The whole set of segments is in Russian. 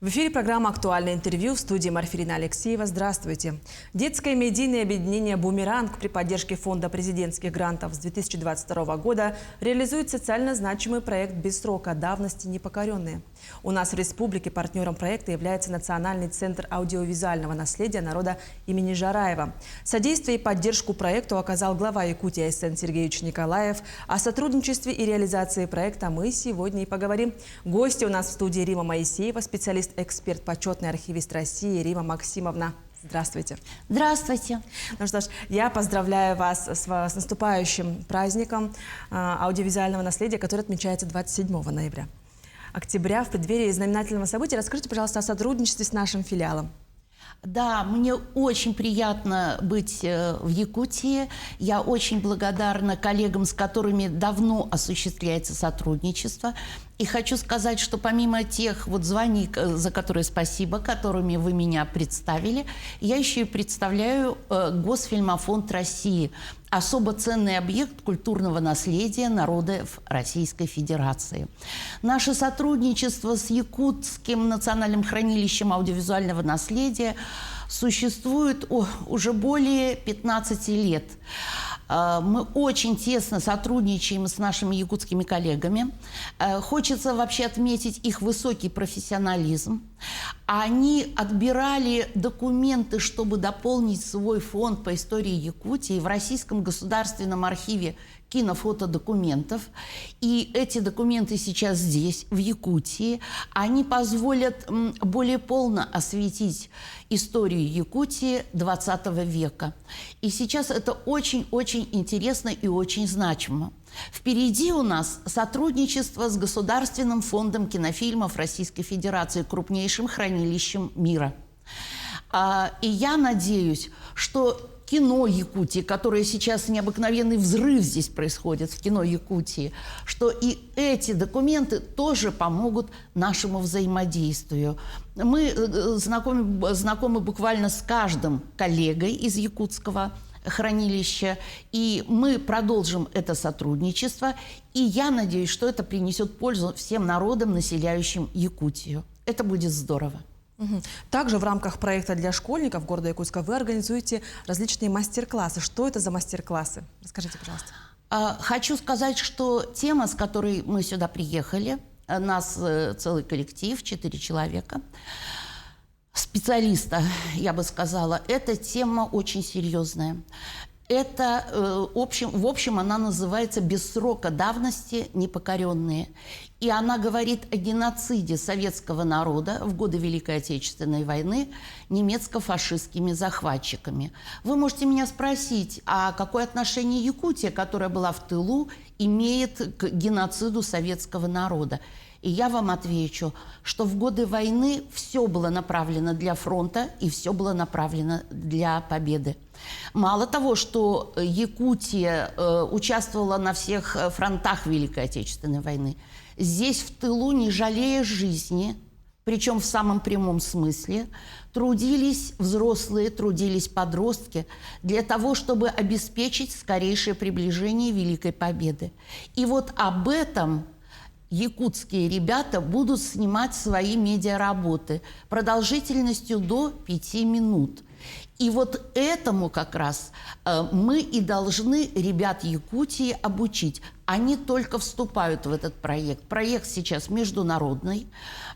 В эфире программа «Актуальное интервью», в студии Марфирина Алексеева. Здравствуйте. Детское медийное объединение «Бумеранг» при поддержке Фонда президентских грантов с 2022 года реализует социально значимый проект «Без срока давности непокоренные». У нас в республике партнером проекта является Национальный центр аудиовизуального наследия народа имени Жараева. Содействие и поддержку проекту оказал глава Якутии Айсен Сергеевич Николаев. О сотрудничестве и реализации проекта мы сегодня и поговорим. Гости у нас в студии Рима Моисеева, специалист-эксперт, почетный архивист России. Рима Максимовна, здравствуйте. Здравствуйте. Ну что ж, я поздравляю вас с наступающим праздником аудиовизуального наследия, который отмечается 27 ноября. Октября, в преддверии знаменательного события. Расскажите, пожалуйста, о сотрудничестве с нашим филиалом. Да, мне очень приятно быть в Якутии. Я очень благодарна коллегам, с которыми давно осуществляется сотрудничество. И хочу сказать, что помимо тех званий, за которые спасибо, которыми вы меня представили, я еще и представляю Госфильмофонд России, особо ценный объект культурного наследия народов Российской Федерации. Наше сотрудничество с Якутским национальным хранилищем аудиовизуального наследия существует уже более 15 лет. Мы очень тесно сотрудничаем с нашими якутскими коллегами. Хочется вообще отметить их высокий профессионализм. Они отбирали документы, чтобы дополнить свой фонд по истории Якутии в Российском государственном архиве кинофотодокументов. И эти документы сейчас здесь, в Якутии. Они позволят более полно осветить историю Якутии XX века. И сейчас это очень-очень интересно и очень значимо. Впереди у нас сотрудничество с Государственным фондом кинофильмов Российской Федерации, крупнейшим хранилищем мира. И я надеюсь, что кино Якутии, которое сейчас необыкновенный взрыв здесь происходит в кино Якутии, что и эти документы тоже помогут нашему взаимодействию. Мы знакомы буквально с каждым коллегой из якутского хранилища, и мы продолжим это сотрудничество, и я надеюсь, что это принесет пользу всем народам, населяющим Якутию. Это будет здорово. Также в рамках проекта для школьников города Якутска вы организуете различные мастер-классы. Что это за мастер-классы? Расскажите, пожалуйста. Хочу сказать, что тема, с которой мы сюда приехали, нас целый коллектив, 4 человека, специалиста, я бы сказала, эта тема очень серьезная. Это, в общем, она называется «Без срока давности непокоренные». И она говорит о геноциде советского народа в годы Великой Отечественной войны немецко-фашистскими захватчиками. Вы можете меня спросить, а какое отношение Якутия, которая была в тылу, имеет к геноциду советского народа? И я вам отвечу, что в годы войны все было направлено для фронта и все было направлено для победы. Мало того, что Якутия участвовала на всех фронтах Великой Отечественной войны, здесь в тылу, не жалея жизни, причем в самом прямом смысле, трудились взрослые, трудились подростки для того, чтобы обеспечить скорейшее приближение Великой Победы. И вот об этом якутские ребята будут снимать свои медиаработы продолжительностью до 5 минут. И вот этому как раз мы и должны ребят Якутии обучить. Они только вступают в этот проект. Проект сейчас международный.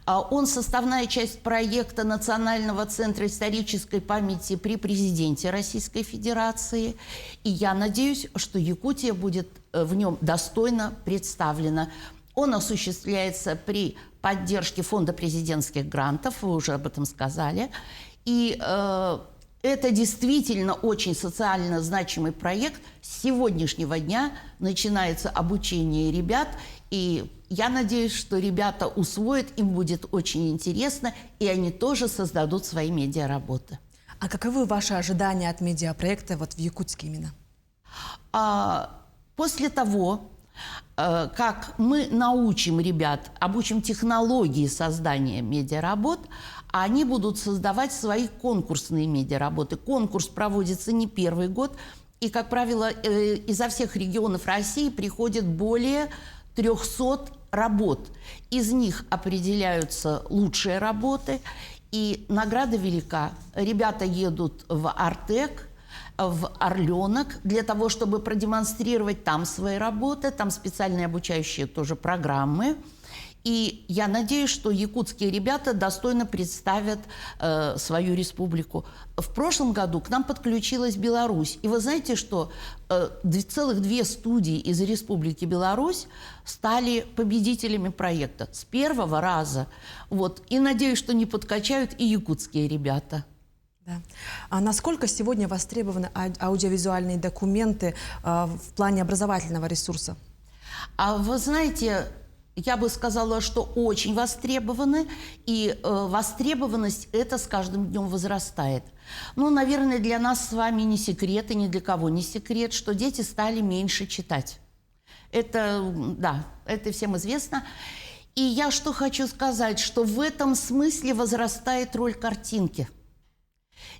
Он составная часть проекта Национального центра исторической памяти при президенте Российской Федерации. И я надеюсь, что Якутия будет в нем достойно представлена. Он осуществляется при поддержке Фонда президентских грантов, вы уже об этом сказали. И это действительно очень социально значимый проект. С сегодняшнего дня начинается обучение ребят. И я надеюсь, что ребята усвоят, им будет очень интересно, и они тоже создадут свои медиаработы. А каковы ваши ожидания от медиапроекта в Якутске именно? После того, как мы научим ребят, обучим технологии создания медиаработ, они будут создавать свои конкурсные медиаработы. Конкурс проводится не первый год, и, как правило, изо всех регионов России приходит более 300 работ. Из них определяются лучшие работы, и награда велика. Ребята едут в Артек, в Орленок для того, чтобы продемонстрировать там свои работы, там специальные обучающие тоже программы. И я надеюсь, что якутские ребята достойно представят свою республику. В прошлом году к нам подключилась Беларусь. И вы знаете, что целых 2 студии из Республики Беларусь стали победителями проекта с первого раза. Вот. И надеюсь, что не подкачают и якутские ребята. Да. А насколько сегодня востребованы аудиовизуальные документы в плане образовательного ресурса? А вы знаете, я бы сказала, что очень востребованы, и востребованность эта с каждым днем возрастает. Ну, наверное, для нас с вами не секрет, и ни для кого не секрет, что дети стали меньше читать. Это, да, это всем известно. И я что хочу сказать, что в этом смысле возрастает роль картинки.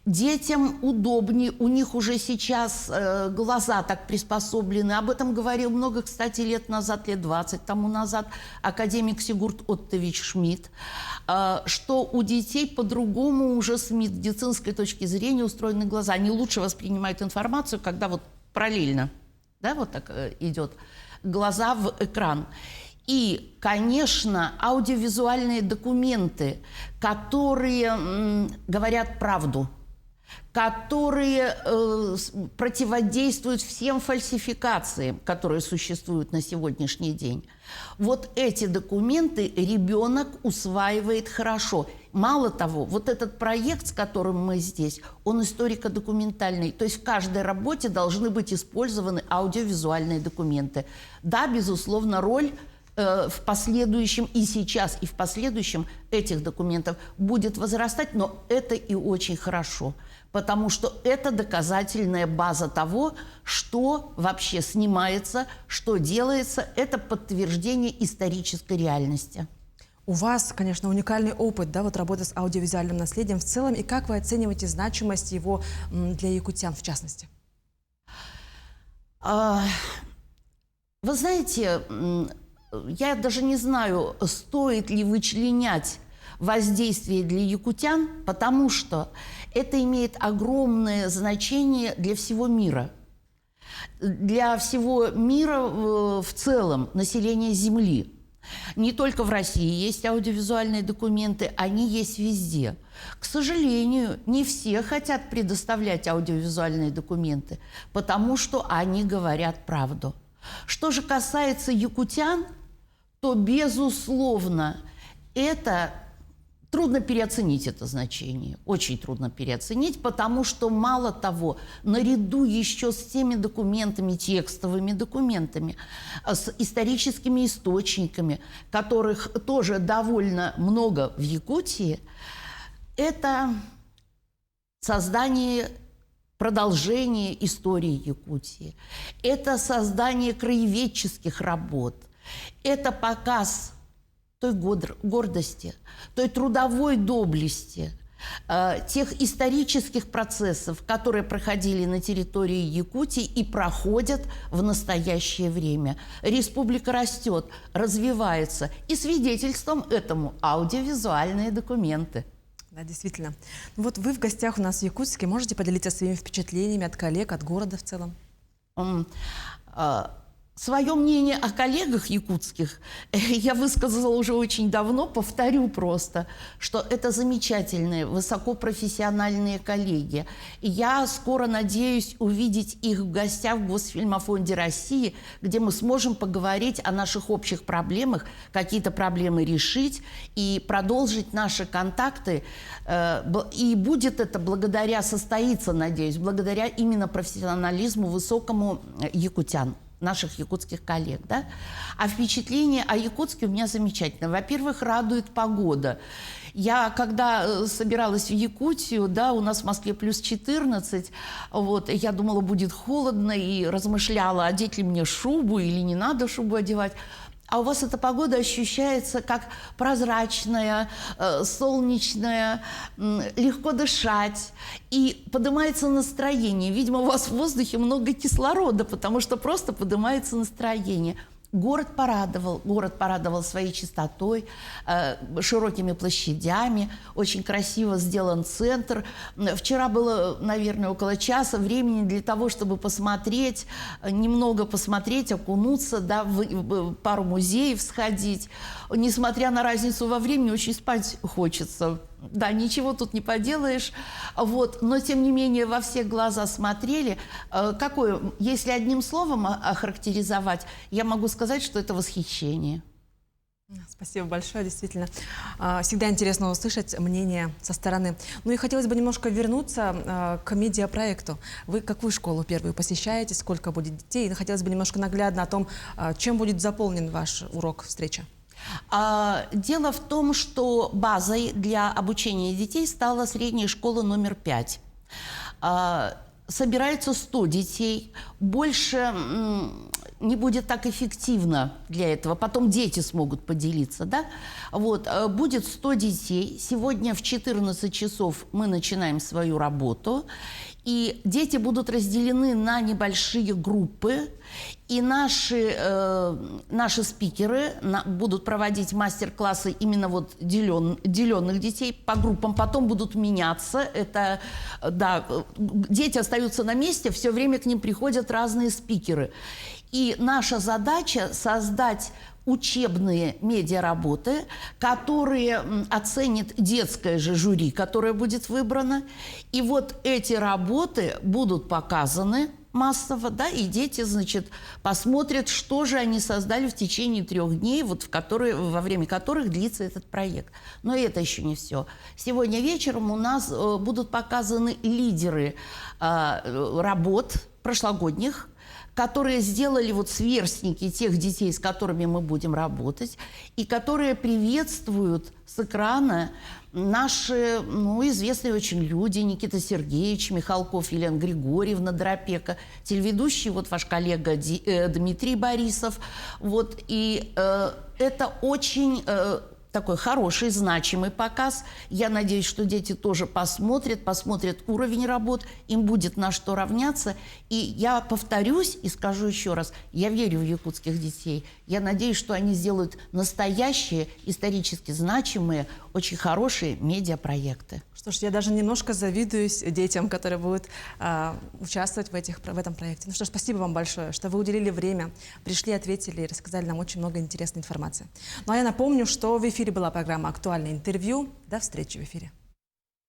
Детям удобнее, у них уже сейчас глаза так приспособлены. Об этом говорил много, кстати, лет назад, лет 20 тому назад, академик Сигурд Оттович Шмидт, что у детей по-другому уже с медицинской точки зрения устроены глаза. Они лучше воспринимают информацию, когда вот параллельно, да, вот так идет глаза в экран. И, конечно, аудиовизуальные документы, которые говорят правду, которые противодействуют всем фальсификациям, которые существуют на сегодняшний день. Вот эти документы ребенок усваивает хорошо. Мало того, вот этот проект, с которым мы здесь, он историко-документальный. То есть в каждой работе должны быть использованы аудиовизуальные документы. Да, безусловно, роль в последующем и сейчас, и в последующем этих документов будет возрастать, но это и очень хорошо, потому что это доказательная база того, что вообще снимается, что делается, это подтверждение исторической реальности. У вас, конечно, уникальный опыт, да, вот работы с аудиовизуальным наследием в целом, и как вы оцениваете значимость его для якутян в частности? Вы знаете, я даже не знаю, стоит ли вычленять воздействие для якутян, потому что это имеет огромное значение для всего мира. Для всего мира в целом, населения Земли. Не только в России есть аудиовизуальные документы, они есть везде. К сожалению, не все хотят предоставлять аудиовизуальные документы, потому что они говорят правду. Что же касается якутян, то, безусловно, это трудно переоценить это значение, очень трудно переоценить, потому что, мало того, наряду еще с теми документами, текстовыми документами, с историческими источниками, которых тоже довольно много в Якутии, это создание продолжение истории Якутии, это создание краеведческих работ, это показ той гордости, той трудовой доблести, тех исторических процессов, которые проходили на территории Якутии и проходят в настоящее время. Республика растет, развивается, и свидетельством этому аудиовизуальные документы. Да, действительно. Ну вот вы в гостях у нас в Якутске. Можете поделиться своими впечатлениями от коллег, от города в целом? Свое мнение о коллегах якутских я высказала уже очень давно, повторю просто, что это замечательные, высокопрофессиональные коллеги. Я скоро надеюсь увидеть их в гостях в Госфильмофонде России, где мы сможем поговорить о наших общих проблемах, какие-то проблемы решить и продолжить наши контакты. И будет это состоится, надеюсь, благодаря именно профессионализму высокому якутян, наших якутских коллег, да? А впечатление о Якутске у меня замечательное. Во-первых, радует погода. Я, когда собиралась в Якутию, да, у нас в Москве плюс 14, вот, я думала, будет холодно, и размышляла, одеть ли мне шубу или не надо шубу одевать. А у вас эта погода ощущается как прозрачная, солнечная, легко дышать. И поднимается настроение. Видимо, у вас в воздухе много кислорода, потому что просто поднимается настроение. Город порадовал своей чистотой, широкими площадями, очень красиво сделан центр. Вчера было, наверное, около часа времени для того, чтобы посмотреть, немного посмотреть, окунуться, да, в пару музеев сходить. Несмотря на разницу во времени, очень спать хочется. Да, ничего тут не поделаешь. Вот. Но, тем не менее, во все глаза смотрели. Какое, если одним словом охарактеризовать, я могу сказать, что это восхищение. Спасибо большое, действительно. Всегда интересно услышать мнение со стороны. Ну и хотелось бы немножко вернуться к медиапроекту. Вы какую школу первую посещаете, сколько будет детей? И хотелось бы немножко наглядно о том, чем будет заполнен ваш урок, встреча. Дело в том, что базой для обучения детей стала средняя школа номер 5. Собирается 100 детей, больше не будет так эффективно для этого. Потом дети смогут поделиться, да? Вот, будет 100 детей. Сегодня в 14 часов мы начинаем свою работу. И дети будут разделены на небольшие группы. И наши спикеры будут проводить мастер-классы именно вот деленных детей по группам. Потом будут меняться. Это, да, дети остаются на месте, все время к ним приходят разные спикеры. И наша задача создать учебные медиаработы, которые оценит детское же жюри, которое будет выбрано. И вот эти работы будут показаны массово, да, и дети, значит, посмотрят, что же они создали в течение 3 дней, вот во время которых длится этот проект. Но это еще не все. Сегодня вечером у нас будут показаны лидеры работ прошлогодних, которые сделали вот сверстники тех детей, с которыми мы будем работать, и которые приветствуют с экрана наши, известные очень люди: Никита Сергеевич Михалков, Елена Григорьевна Доропека, телеведущий, вот ваш коллега Дмитрий Борисов. Вот, и это очень такой хороший, значимый показ. Я надеюсь, что дети тоже посмотрят уровень работ, им будет на что равняться. И я повторюсь и скажу еще раз, я верю в якутских детей. Я надеюсь, что они сделают настоящие, исторически значимые, очень хорошие медиапроекты. Что ж, я даже немножко завидую детям, которые будут участвовать в этом проекте. Ну что ж, спасибо вам большое, что вы уделили время, пришли, ответили и рассказали нам очень много интересной информации. Ну а я напомню, что в эфире была программа «Актуальное интервью». До встречи в эфире.